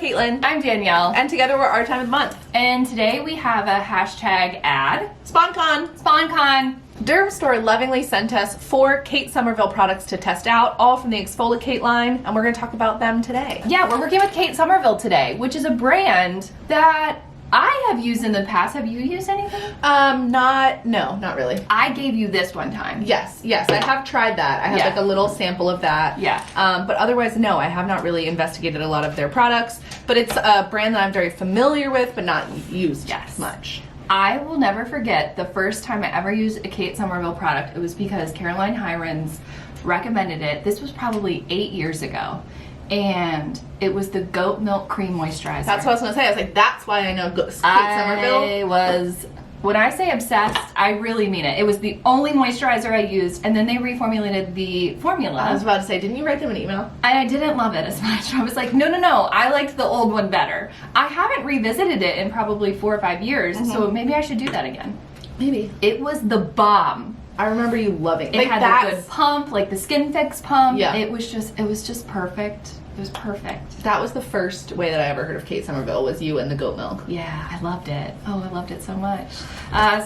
Caitlin. I'm Danielle. And together we're Our Time of the Month. And today we have a hashtag ad. SpawnCon. SpawnCon. Dermstore lovingly sent us 4 Kate Somerville products to test out, all from the EXFOLIATING line, and we're going to talk about them today. Yeah, we're working with Kate Somerville today, which is a brand that I have used in the past. Have you used anything? No, not really. I gave you this one time. Yes, I have tried that. I have like a little sample of that. Yeah. But otherwise, no, I have not really investigated a lot of their products, but it's a brand that I'm very familiar with, but not used much. I will never forget the first time I ever used a Kate Somerville product. It was because Caroline Hirons recommended it. This was probably 8 years ago. And it was the goat milk cream moisturizer. That's what I was gonna say. I was like, that's why I know Kate Somerville. When I say obsessed, I really mean it. It was the only moisturizer I used, and then they reformulated the formula. I was about to say, didn't you write them an email? And I didn't love it as much. I was like, no, I liked the old one better. I haven't revisited it in probably 4 or 5 years, so maybe I should do that again. Maybe. It was the bomb. I remember you loving it. It had a good pump, like the Skin Fix pump. Yeah. It was just perfect. It was perfect. That was the first way that I ever heard of Kate Somerville, was you and the goat milk. Yeah, I loved it. Oh, I loved it so much.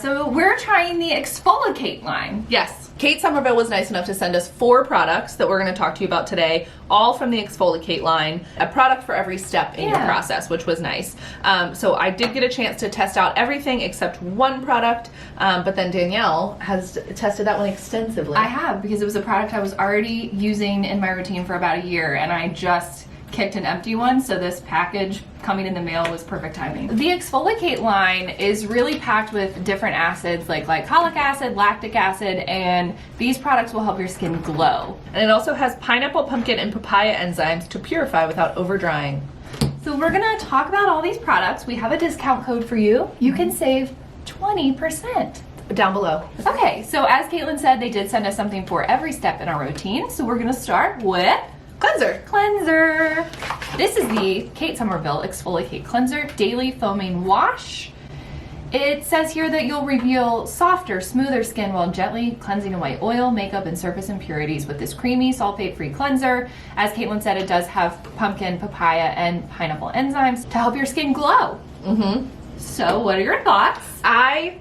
So we're trying the EXFOLIKate line. Yes. Kate Somerville was nice enough to send us 4 products that we're going to talk to you about today, all from the EXFOLIKate line. A product for every step in your process, which was nice. So I did get a chance to test out everything except one product, but then Danielle has tested that one extensively. I have, because it was a product I was already using in my routine for about a year, and I just kicked an empty one, so this package coming in the mail was perfect timing. The EXFOLIKate line is really packed with different acids like glycolic acid, lactic acid, and these products will help your skin glow. And it also has pineapple, pumpkin, and papaya enzymes to purify without over drying. So we're gonna talk about all these products. We have a discount code for you. You can save 20%. Down below. Okay, so as Caitlin said, they did send us something for every step in our routine. So we're gonna start with Cleanser. This is the Kate Somerville EXFOLIKate Cleanser Daily Foaming Wash. It says here that you'll reveal softer, smoother skin while gently cleansing away oil, makeup, and surface impurities with this creamy, sulfate-free cleanser. As Caitlin said, it does have pumpkin, papaya, and pineapple enzymes to help your skin glow. So what are your thoughts? I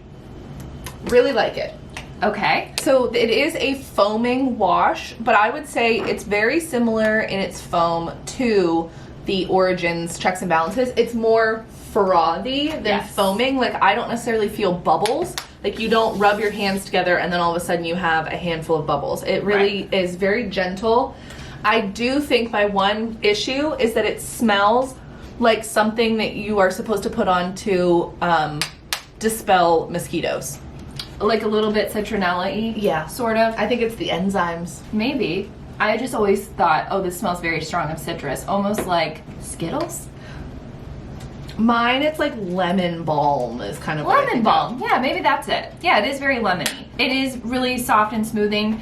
really like it. Okay. So it is a foaming wash, but I would say it's very similar in its foam to the Origins Checks and Balances. It's more frothy than foaming. Like, I don't necessarily feel bubbles. Like, you don't rub your hands together and then all of a sudden you have a handful of bubbles. It really is very gentle. I do think my one issue is that it smells like something that you are supposed to put on to dispel mosquitoes. Like a little bit citronella-y? Yeah. Sort of? I think it's the enzymes. Maybe. I just always thought, oh, this smells very strong of citrus. Almost like Skittles? Mine, it's like lemon balm is kind of what I Lemon think balm. of. Yeah, maybe that's it. Yeah, it is very lemony. It is really soft and smoothing.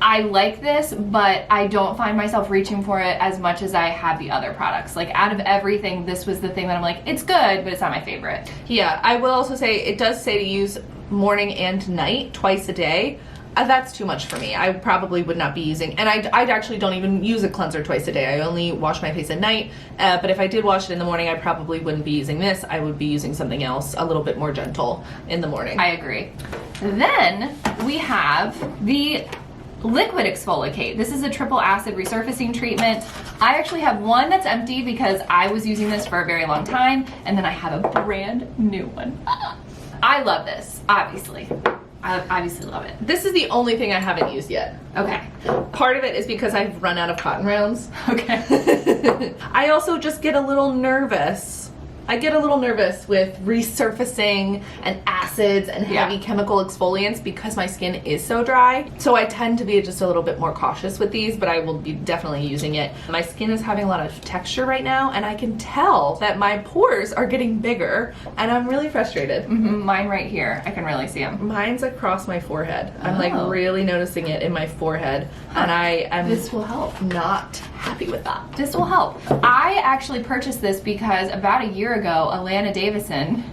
I like this, but I don't find myself reaching for it as much as I have the other products. Like, out of everything, this was the thing that I'm like, it's good, but it's not my favorite. Yeah, I will also say, it does say to use morning and night, twice a day. That's too much for me. I probably would not be using, and I actually don't even use a cleanser twice a day. I only wash my face at night, but if I did wash it in the morning, I probably wouldn't be using this. I would be using something else a little bit more gentle in the morning. I agree. Then we have the liquid EXFOLIKate. This is a triple acid resurfacing treatment. I actually have one that's empty because I was using this for a very long time, and then I have a brand new one. I love this, obviously. I obviously love it. This is the only thing I haven't used yet. Okay. Part of it is because I've run out of cotton rounds. Okay. I also just get a little nervous. I get a little nervous with resurfacing and acids and heavy chemical exfoliants because my skin is so dry. So I tend to be just a little bit more cautious with these, but I will be definitely using it. My skin is having a lot of texture right now, and I can tell that my pores are getting bigger, and I'm really frustrated. Mine right here. I can really see them. Mine's across my forehead. I'm like really noticing it in my forehead, and I am This will help. not happy with that. This will help. I actually purchased this because about a year ago, Alana Davison,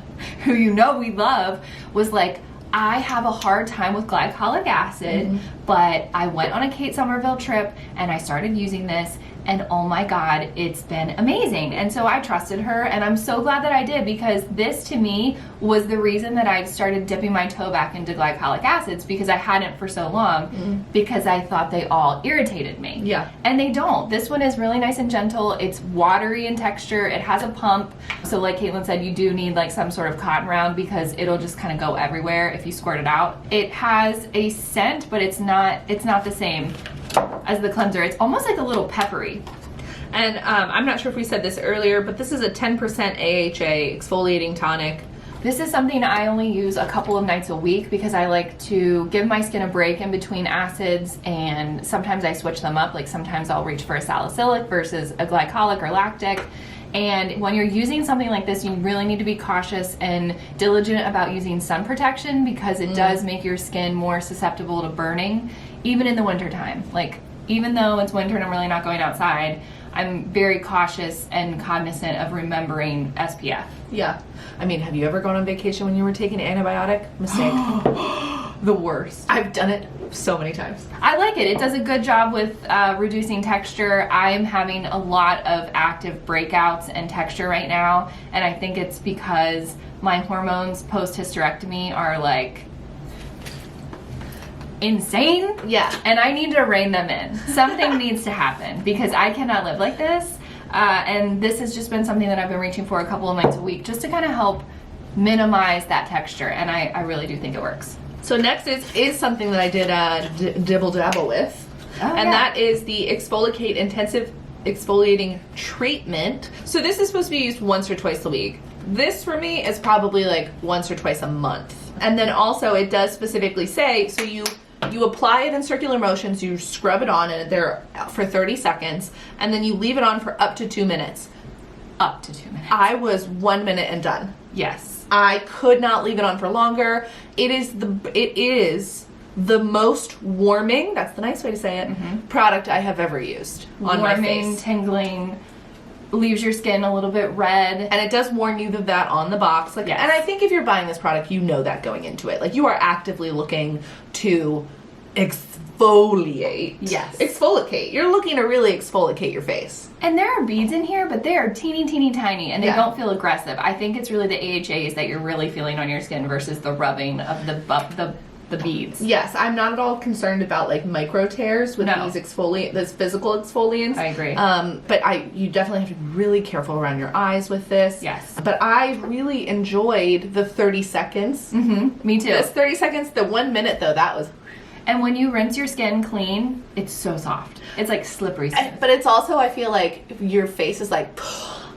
who you know we love, was like, I have a hard time with glycolic acid, but I went on a Kate Somerville trip and I started using this, and oh my god, it's been amazing. And so I trusted her, and I'm so glad that I did, because this to me was the reason that I started dipping my toe back into glycolic acids, because I hadn't for so long, because I thought they all irritated me. Yeah. And they don't. This one is really nice and gentle. It's watery in texture. It has a pump. So like Caitlin said, you do need like some sort of cotton round, because it'll just kind of go everywhere if you squirt it out. It has a scent, but it's not the same as the cleanser. It's almost like a little peppery. And I'm not sure if we said this earlier, but this is a 10% AHA exfoliating tonic. This is something I only use a couple of nights a week, because I like to give my skin a break in between acids, and sometimes I switch them up. Like sometimes I'll reach for a salicylic versus a glycolic or lactic. And when you're using something like this, you really need to be cautious and diligent about using sun protection, because it does make your skin more susceptible to burning, even in the wintertime. Like, even though it's winter and I'm really not going outside, I'm very cautious and cognizant of remembering SPF. Yeah. I mean, have you ever gone on vacation when you were taking an antibiotic? Mistake. The worst. I've done it so many times. I like it. It does a good job with reducing texture. I am having a lot of active breakouts and texture right now, and I think it's because my hormones post-hysterectomy are like insane. Yeah. And I need to rein them in. Something needs to happen, because I cannot live like this. And this has just been something that I've been reaching for a couple of nights a week, just to kind of help minimize that texture. And I really do think it works. So next is something that I did dibble dabble with. And that is the EXFOLIKate Intensive Exfoliating Treatment. So this is supposed to be used once or twice a week. This for me is probably like once or twice a month. And then also it does specifically say, so you apply it in circular motions, you scrub it on and there for 30 seconds, and then you leave it on for up to 2 minutes. Up to 2 minutes. I was 1 minute and done. Yes. I could not leave it on for longer. It is the most warming, that's the nice way to say it, product I have ever used on my face. Warming, tingling, leaves your skin a little bit red. And it does warn you of that on the box. Like, yes. And I think if you're buying this product, you know that going into it. Like, you are actively looking to exfoliate. Yes. EXFOLIKate. You're looking to really exfoliate your face. And there are beads in here, but they are teeny, teeny, tiny, and they don't feel aggressive. I think it's really the AHAs that you're really feeling on your skin versus the rubbing of the beads. Yes, I'm not at all concerned about like micro tears with these physical exfoliants. I agree. But you definitely have to be really careful around your eyes with this. Yes. But I really enjoyed the 30 seconds. Me too. This 30 seconds, the 1 minute though, that was... And when you rinse your skin clean, it's so soft. It's like slippery skin. But it's also, I feel like your face is like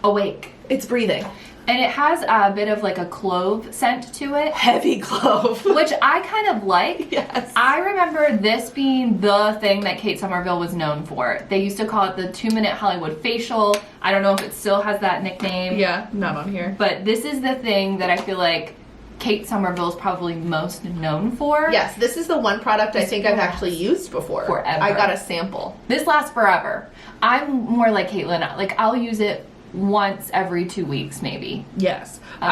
awake. It's breathing. And it has a bit of like a clove scent to it. Heavy clove. Which I kind of like. Yes. I remember this being the thing that Kate Somerville was known for. They used to call it the 2-minute Hollywood facial. I don't know if it still has that nickname. Yeah, not on here. But this is the thing that I feel like Kate Somerville is probably most known for. Yes, this is the one product I think I've actually used before. Forever. I got a sample. This lasts forever. I'm more like Caitlin. Like, I'll use it once every 2 weeks, maybe. Yes. But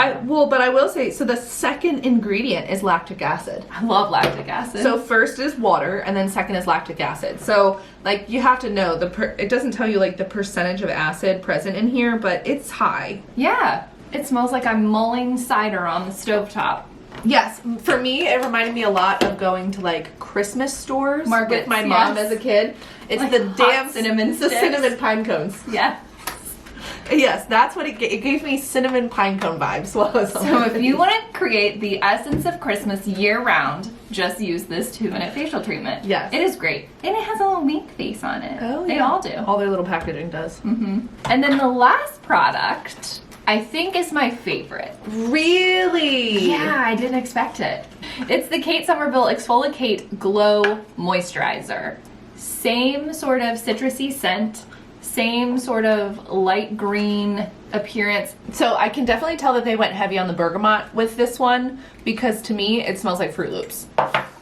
I will say, so the second ingredient is lactic acid. I love lactic acid. So first is water, and then second is lactic acid. So, like, you have to know, it doesn't tell you, like, the percentage of acid present in here, but it's high. Yeah. It smells like I'm mulling cider on the stovetop. Yes, for me, it reminded me a lot of going to like Christmas stores Markets, with my mom as a kid. It's like the damn cinnamon the sticks. cinnamon pine cones. Yeah. Yes, that's what it gave me cinnamon pine cone vibes while I was on So if you want to create the essence of Christmas year round, just use this 2-minute facial treatment. Yes. It is great. And it has a little wink face on it. Oh, They yeah. all do. All their little packaging does. And then the last product, I think, is my favorite. Really? Yeah, I didn't expect it. It's the Kate Somerville ExfoliKate Glow Moisturizer. Same sort of citrusy scent, same sort of light green appearance. So I can definitely tell that they went heavy on the bergamot with this one, because to me it smells like Fruit Loops.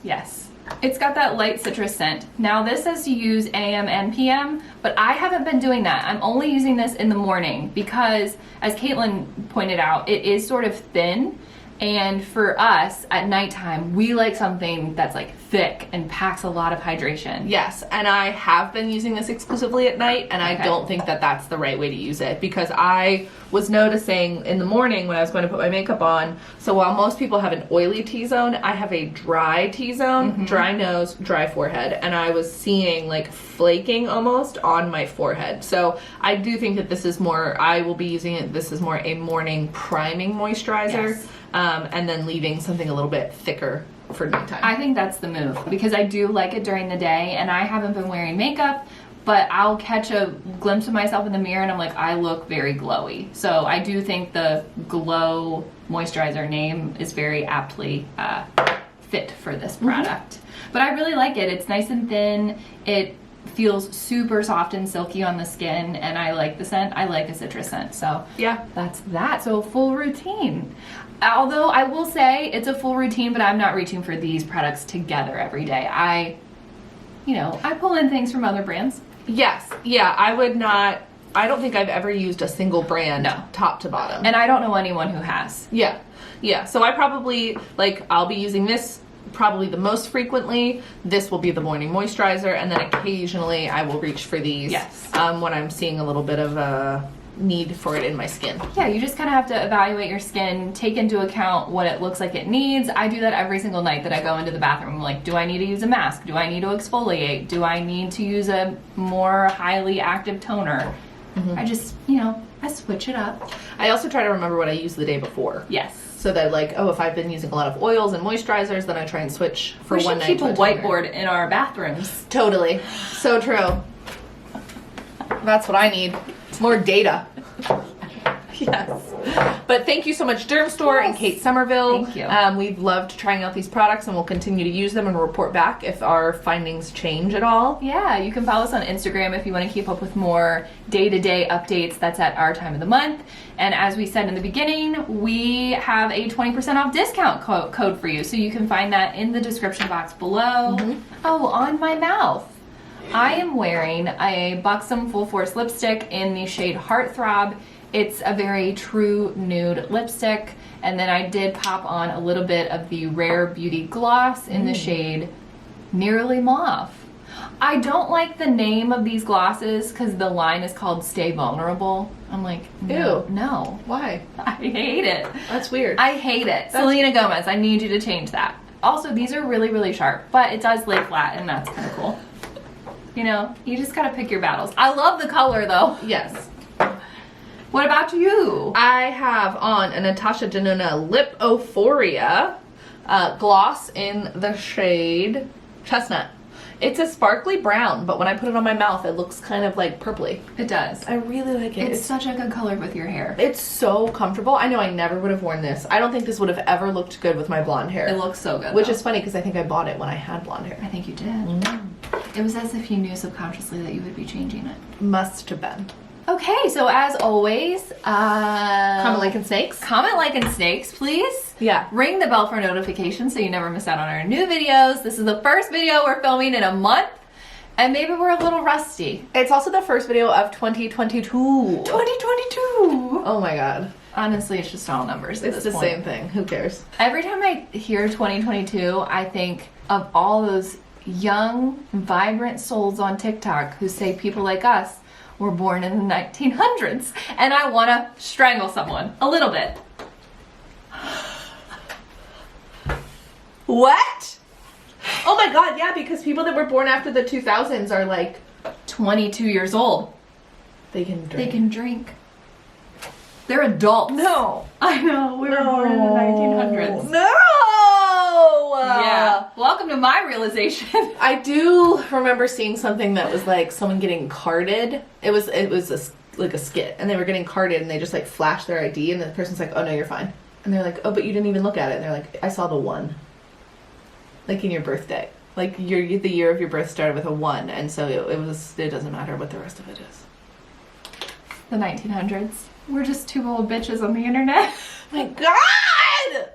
Yes. It's got that light citrus scent. Now this says to use AM and PM, but I haven't been doing that. I'm only using this in the morning because, as Caitlin pointed out, it is sort of thin, And for us, at nighttime, we like something that's like thick and packs a lot of hydration. Yes, and I have been using this exclusively at night, and I don't think that that's the right way to use it, because I was noticing in the morning when I was going to put my makeup on, so while most people have an oily T-zone, I have a dry T-zone, dry nose, dry forehead, and I was seeing like flaking almost on my forehead. So I do think that this is more, I will be using it, this is more a morning priming moisturizer. Yes. And then leaving something a little bit thicker for nighttime. I think that's the move, because I do like it during the day, and I haven't been wearing makeup, but I'll catch a glimpse of myself in the mirror and I'm like, I look very glowy. So I do think the Glow moisturizer name is very aptly fit for this product. But I really like it. It's nice and thin. It feels super soft and silky on the skin, and I like the scent. I like a citrus scent. So yeah, that's that. So full routine. Although I will say it's a full routine, but I'm not reaching for these products together every day. I pull in things from other brands. Yes. Yeah, I would not, I don't think I've ever used a single brand top to bottom. And I don't know anyone who has. Yeah. Yeah. So I probably, like, I'll be using this probably the most frequently. This will be the morning moisturizer, and then occasionally I will reach for these when I'm seeing a little bit of a need for it in my skin. Yeah, you just kind of have to evaluate your skin, take into account what it looks like it needs. I do that every single night that I go into the bathroom. I'm like, do I need to use a mask? Do I need to exfoliate? Do I need to use a more highly active toner? I just, I switch it up. I also try to remember what I used the day before. Yes. So that, like, oh, if I've been using a lot of oils and moisturizers, then I try and switch for one night. We should keep a whiteboard in our bathrooms. Totally. So true. That's what I need. It's more data. Yes. But thank you so much, Dermstore and Kate Somerville. Thank you. We've loved trying out these products, and we'll continue to use them and report back if our findings change at all. Yeah, you can follow us on Instagram if you want to keep up with more day-to-day updates. That's at our time of the month. And as we said in the beginning, we have a 20% off discount code for you. So you can find that in the description box below. Oh, on my mouth. I am wearing a Buxom Full Force lipstick in the shade Heartthrob. It's a very true nude lipstick. And then I did pop on a little bit of the Rare Beauty gloss in the shade Nearly Mauve. I don't like the name of these glosses because the line is called Stay Vulnerable. I'm like, no. Ew. No. Why? I hate it. That's weird. I hate it. Selena Gomez, I need you to change that. Also, these are really, really sharp, but it does lay flat, and that's kind of cool. You just gotta pick your battles. I love the color, though. Yes. What about you? I have on a Natasha Denona Lip Euphoria gloss in the shade Chestnut. It's a sparkly brown, but when I put it on my mouth, it looks kind of like purpley. It does. I really like it. It's such a good color with your hair. It's so comfortable. I know I never would have worn this. I don't think this would have ever looked good with my blonde hair. It looks so good, Which though. is funny because I think I bought it when I had blonde hair. I think you did. It was as if you knew subconsciously that you would be changing it. Must have been. Okay, so as always, Comment, like, and snakes. Comment, like, and snakes, please. Yeah. Ring the bell for notifications so you never miss out on our new videos. This is the first video we're filming in a month, and maybe we're a little rusty. It's also the first video of 2022. 2022! Oh my god. Honestly, it's just all numbers at It's this the point. same thing. Who cares? Every time I hear 2022, I think of all those young, vibrant souls on TikTok who say people like us were born in the 1900s, and I want to strangle someone a little bit. What? Oh my god, yeah, because people that were born after the 2000s are like 22 years old. they can drink. They can drink. They're adults. No. I know. We were born in the 1900s. No. Yeah. Welcome to my realization. I do remember seeing something that was like someone getting carded. It was like a skit, and they were getting carded, and they just like flashed their ID, and the person's like, "Oh no, you're fine," and they're like, "Oh, but you didn't even look at it," and they're like, "I saw the 1." Like in your birthday, like the year of your birth started with a 1, and so it doesn't matter what the rest of it is. The 1900s. We're just two old bitches on the internet. My God!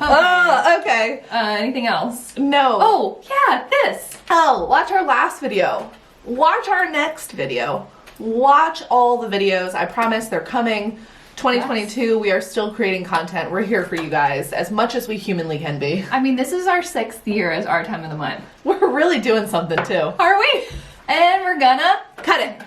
Oh, okay. Anything else? No. Oh, yeah, this. Oh, watch our last video. Watch our next video. Watch all the videos. I promise they're coming. 2022, we are still creating content. We're here for you guys as much as we humanly can be. I mean, this is our 6th year as our time of the month. We're really doing something too. Are we? And we're gonna Cut it.